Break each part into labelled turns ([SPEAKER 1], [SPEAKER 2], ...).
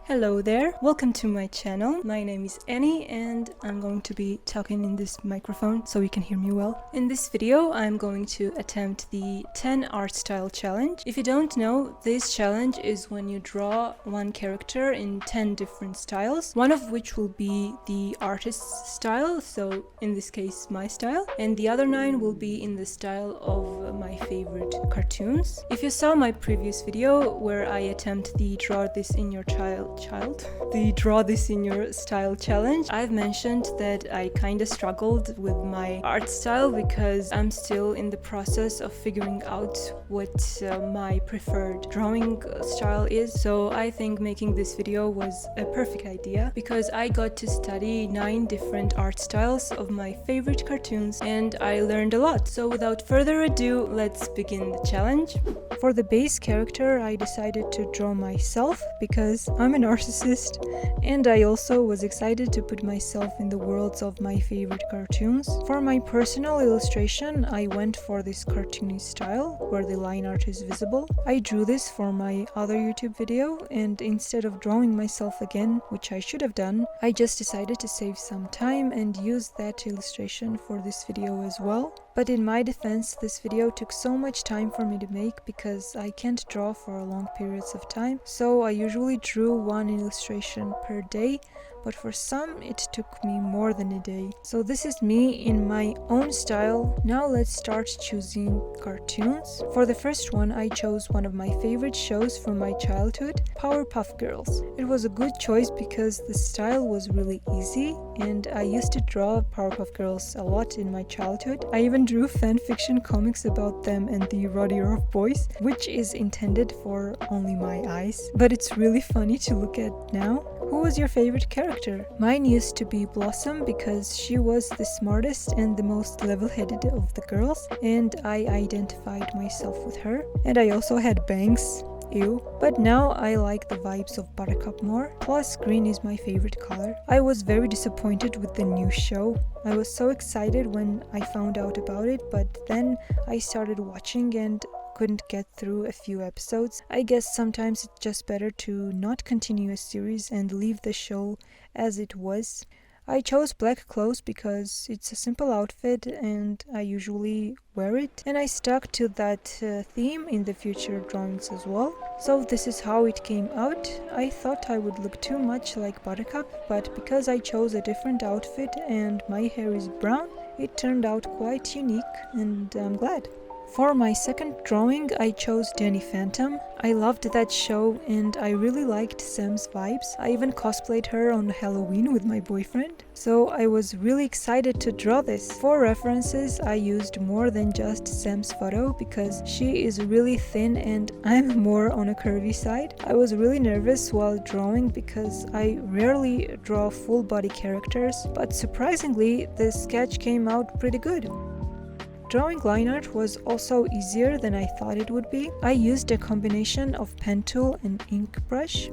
[SPEAKER 1] Hello there, welcome to my channel. My name is Annie and I'm going to be talking in this microphone so you can hear me well. In this video I'm going to attempt the 10 art style challenge. If you don't know, this challenge is when you draw one character in 10 different styles, one of which will be the artist's style, so in this case my style, and the other 9 will be in the style of my favorite cartoons. If you saw my previous video where I attempt the draw this in your style challenge, I've mentioned that I kinda struggled with my art style because I'm still in the process of figuring out what my preferred drawing style is. So I think making this video was a perfect idea because I got to study 9 different art styles of my favorite cartoons and I learned a lot. So without further ado, let's begin the challenge. For the base character, I decided to draw myself because I'm a narcissist and I also was excited to put myself in the worlds of my favorite cartoons. For my personal illustration, I went for this cartoony style where the line art is visible. I drew this for my other YouTube video and instead of drawing myself again, which I should have done, I just decided to save some time and use that illustration for this video as well. But in my defense, this video took so much time for me to make because I can't draw for long periods of time, so I usually drew one illustration per day, but for some it took me more than a day. So this is me in my own style. Now let's start choosing cartoons. For the first one, I chose one of my favorite shows from my childhood, Powerpuff Girls. It was a good choice because the style was really easy and I used to draw Powerpuff Girls a lot in my childhood. I even drew fanfiction comics about them and the rodeo of boys, which is intended for only my eyes, but it's really funny to look at now. Who was your favorite character? Mine used to be Blossom because she was the smartest and the most level-headed of the girls, and I identified myself with her. And I also had bangs. Ew. But now I like the vibes of Buttercup more, plus green is my favorite color. I was very disappointed with the new show. I was so excited when I found out about it, but then I started watching and couldn't get through a few episodes. I guess sometimes it's just better to not continue a series and leave the show as it was. I chose black clothes because it's a simple outfit and I usually wear it, and I stuck to that theme in the future drawings as well. So this is how it came out. I thought I would look too much like Buttercup, but because I chose a different outfit and my hair is brown, it turned out quite unique and I'm glad. For my second drawing, I chose Danny Phantom. I loved that show and I really liked Sam's vibes. I even cosplayed her on Halloween with my boyfriend, so I was really excited to draw this. For references, I used more than just Sam's photo because she is really thin and I'm more on a curvy side. I was really nervous while drawing because I rarely draw full body characters, but surprisingly, the sketch came out pretty good. Drawing line art was also easier than I thought it would be. I used a combination of pen tool and ink brush.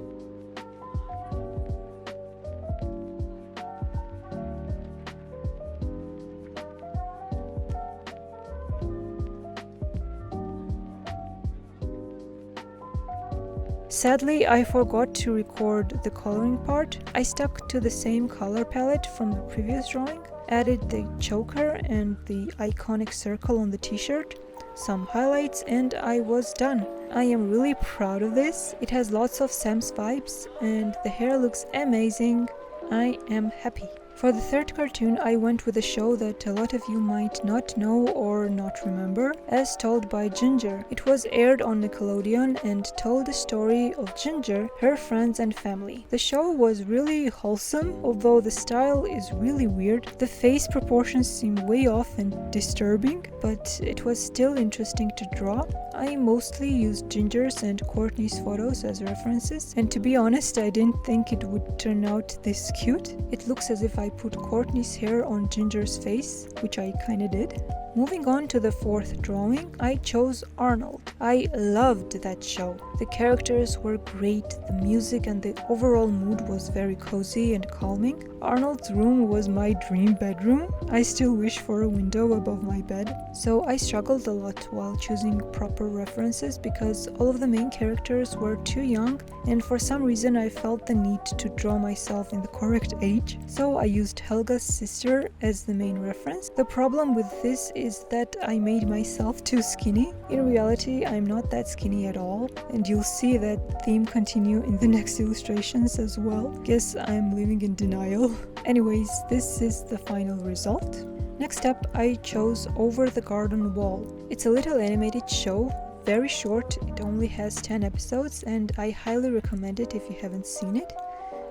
[SPEAKER 1] Sadly, I forgot to record the coloring part. I stuck to the same color palette from the previous drawing, added the choker and the iconic circle on the t-shirt, some highlights, and I was done. I am really proud of this. It has lots of Sam's vibes and the hair looks amazing. I am happy. For the third cartoon, I went with a show that a lot of you might not know or not remember, As Told by Ginger. It was aired on Nickelodeon and told the story of Ginger, her friends and family. The show was really wholesome, although the style is really weird. The face proportions seem way off and disturbing, but it was still interesting to draw. I mostly used Ginger's and Courtney's photos as references, and to be honest, I didn't think it would turn out this cute. It looks as if I put Courtney's hair on Ginger's face, which I kinda did. Moving on to the fourth drawing, I chose Arnold. I loved that show. The characters were great, the music and the overall mood was very cozy and calming. Arnold's room was my dream bedroom. I still wish for a window above my bed. So I struggled a lot while choosing proper references because all of the main characters were too young, and for some reason I felt the need to draw myself in the correct age. So I used Helga's sister as the main reference. The problem with this is that I made myself too skinny. In reality, I'm not that skinny at all, and you'll see that theme continue in the next illustrations as well. Guess I'm living in denial. Anyways, this is the final result. Next up, I chose Over the Garden Wall. It's a little animated show, very short, it only has 10 episodes, and I highly recommend it if you haven't seen it.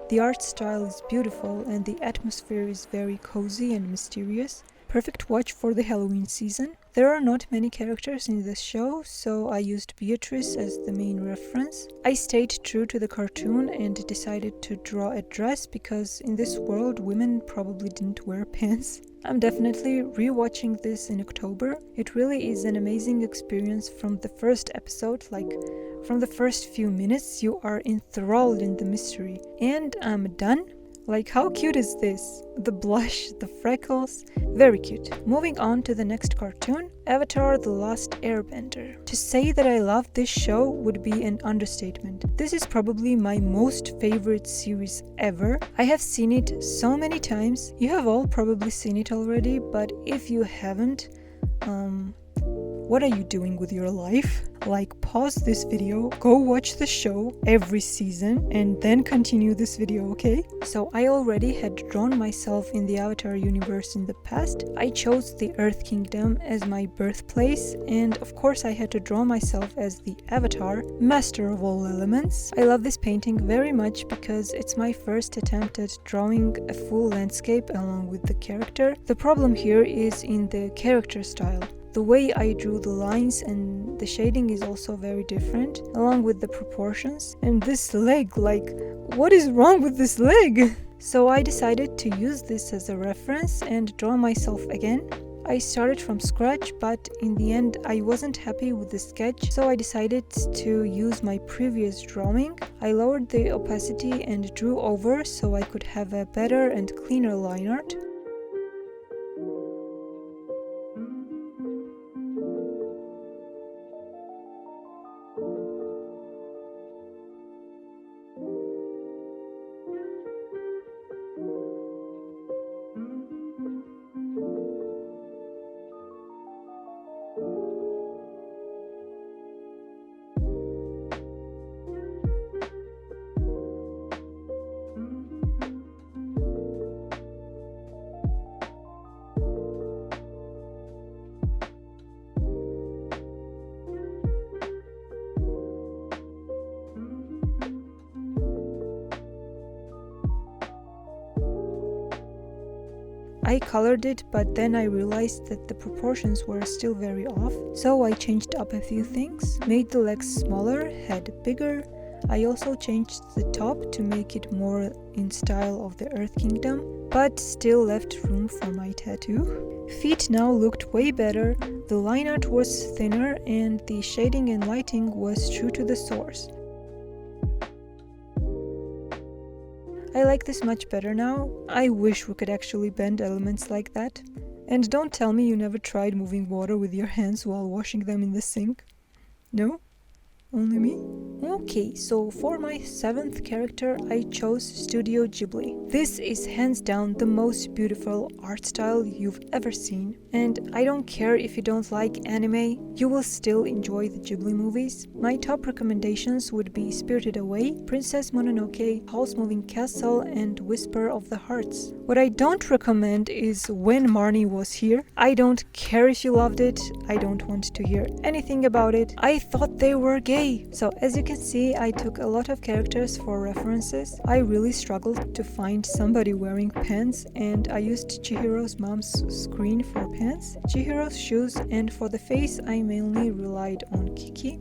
[SPEAKER 1] The art style is beautiful and the atmosphere is very cozy and mysterious. Perfect watch for the Halloween season. There are not many characters in this show, so I used Beatrice as the main reference. I stayed true to the cartoon and decided to draw a dress because in this world women probably didn't wear pants. I'm definitely rewatching this in October. It really is an amazing experience from the first episode, like from the first few minutes you are enthralled in the mystery. And I'm done. Like, how cute is this? The blush, the freckles, very cute. Moving on to the next cartoon, Avatar: The Last Airbender. To say that I love this show would be an understatement. This is probably my most favorite series ever. I have seen it so many times. You have all probably seen it already, but if you haven't, what are you doing with your life? Like, pause this video, go watch the show every season, and then continue this video, okay? So I already had drawn myself in the Avatar universe in the past. I chose the Earth Kingdom as my birthplace, and of course I had to draw myself as the Avatar, master of all elements. I love this painting very much because it's my first attempt at drawing a full landscape along with the character. The problem here is in the character style. The way I drew the lines and the shading is also very different, along with the proportions. And this leg, like, what is wrong with this leg? So I decided to use this as a reference and draw myself again. I started from scratch, but in the end I wasn't happy with the sketch, so I decided to use my previous drawing. I lowered the opacity and drew over so I could have a better and cleaner line art. I colored it, but then I realized that the proportions were still very off, so I changed up a few things, made the legs smaller, head bigger. I also changed the top to make it more in style of the Earth Kingdom, but still left room for my tattoo. Feet now looked way better, the line art was thinner, and the shading and lighting was true to the source. I like this much better now. I wish we could actually bend elements like that. And don't tell me you never tried moving water with your hands while washing them in the sink. No? Only me? Okay, so for my 7th character, I chose Studio Ghibli. This is hands down the most beautiful art style you've ever seen. And I don't care if you don't like anime, you will still enjoy the Ghibli movies. My top recommendations would be Spirited Away, Princess Mononoke, Howl's Moving Castle, and Whisper of the Hearts. What I don't recommend is When Marnie Was Here. I don't care if you loved it, I don't want to hear anything about it. I thought they were gay. So as you can see, I took a lot of characters for references. I really struggled to find somebody wearing pants, and I used Chihiro's mom's screen for pants, Chihiro's shoes, and for the face I mainly relied on Kiki.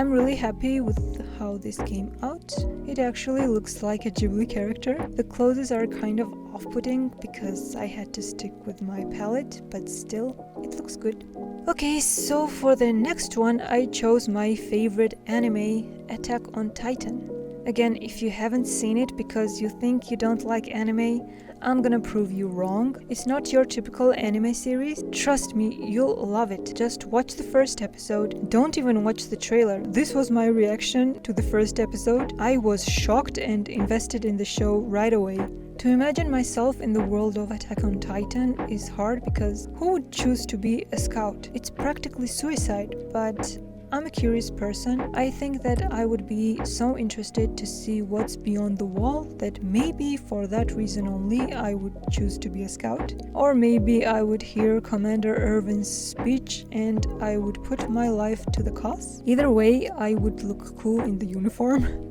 [SPEAKER 1] I'm really happy with how this came out. It actually looks like a Ghibli character. The clothes are kind of off-putting because I had to stick with my palette, but still, it looks good. Okay, so for the next one, I chose my favorite anime, Attack on Titan. Again, if you haven't seen it because you think you don't like anime, I'm gonna prove you wrong. It's not your typical anime series. Trust me, you'll love it. Just watch the first episode. Don't even watch the trailer. This was my reaction to the first episode. I was shocked and invested in the show right away. To imagine myself in the world of Attack on Titan is hard because who would choose to be a scout? It's practically suicide, but I'm a curious person. I think that I would be so interested to see what's beyond the wall that maybe for that reason only I would choose to be a scout. Or maybe I would hear Commander Irvin's speech and I would put my life to the cause. Either way, I would look cool in the uniform.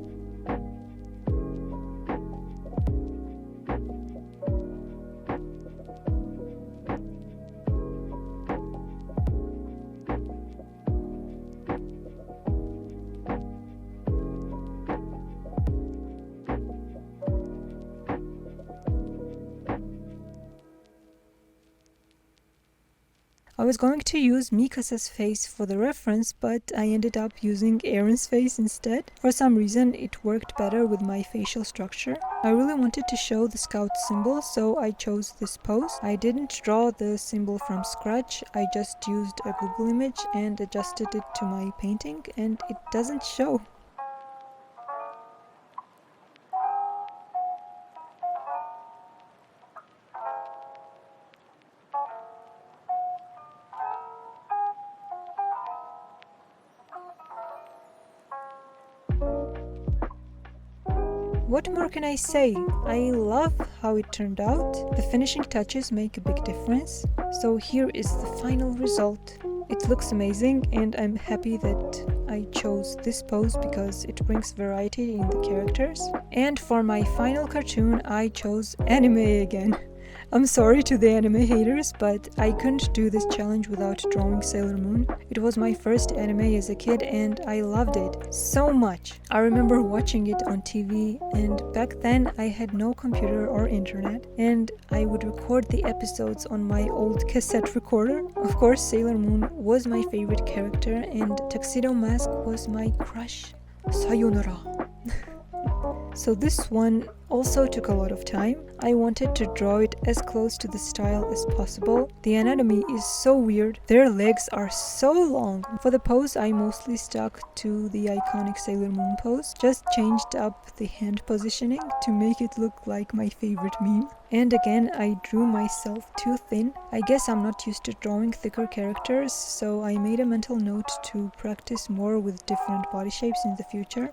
[SPEAKER 1] I was going to use Mikasa's face for the reference, but I ended up using Aaron's face instead. For some reason, it worked better with my facial structure. I really wanted to show the scout symbol, so I chose this pose. I didn't draw the symbol from scratch, I just used a Google image and adjusted it to my painting, and it doesn't show. What more can I say? I love how it turned out. The finishing touches make a big difference. So here is the final result. It looks amazing and I'm happy that I chose this pose because it brings variety in the characters. And for my final cartoon, I chose anime again. I'm sorry to the anime haters, but I couldn't do this challenge without drawing Sailor Moon. It was my first anime as a kid and I loved it so much. I remember watching it on TV, and back then I had no computer or internet, and I would record the episodes on my old cassette recorder. Of course, Sailor Moon was my favorite character and Tuxedo Mask was my crush. Sayonara. So this one also took a lot of time. I wanted to draw it as close to the style as possible. The anatomy is so weird. Their legs are so long. For the pose, I mostly stuck to the iconic Sailor Moon pose, just changed up the hand positioning to make it look like my favorite meme. And again, I drew myself too thin. I guess I'm not used to drawing thicker characters, so I made a mental note to practice more with different body shapes in the future.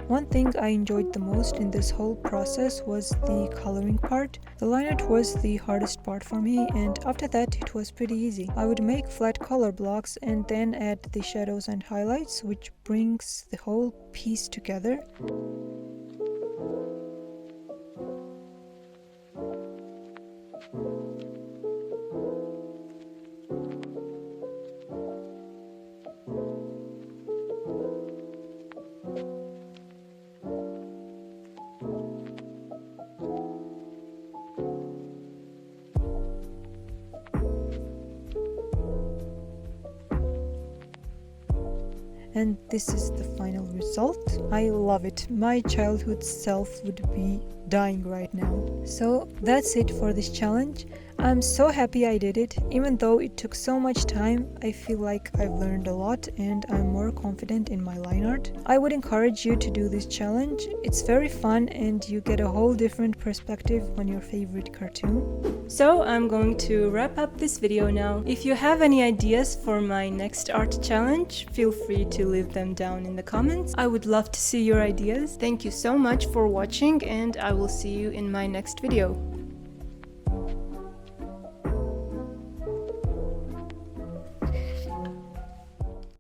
[SPEAKER 1] One thing I enjoyed the most in this whole process was the coloring part. The line art was the hardest part for me, and after that it was pretty easy. I would make flat color blocks and then add the shadows and highlights, which brings the whole piece together. And this is the final result. I love it. My childhood self would be dying right now. So that's it for this challenge. I'm so happy I did it. Even though it took so much time, I feel like I've learned a lot and I'm more confident in my line art. I would encourage you to do this challenge. It's very fun and you get a whole different perspective on your favorite cartoon. So I'm going to wrap up this video now. If you have any ideas for my next art challenge, feel free to leave them down in the comments. I would love to see your ideas. Thank you so much for watching and I will see you in my next video.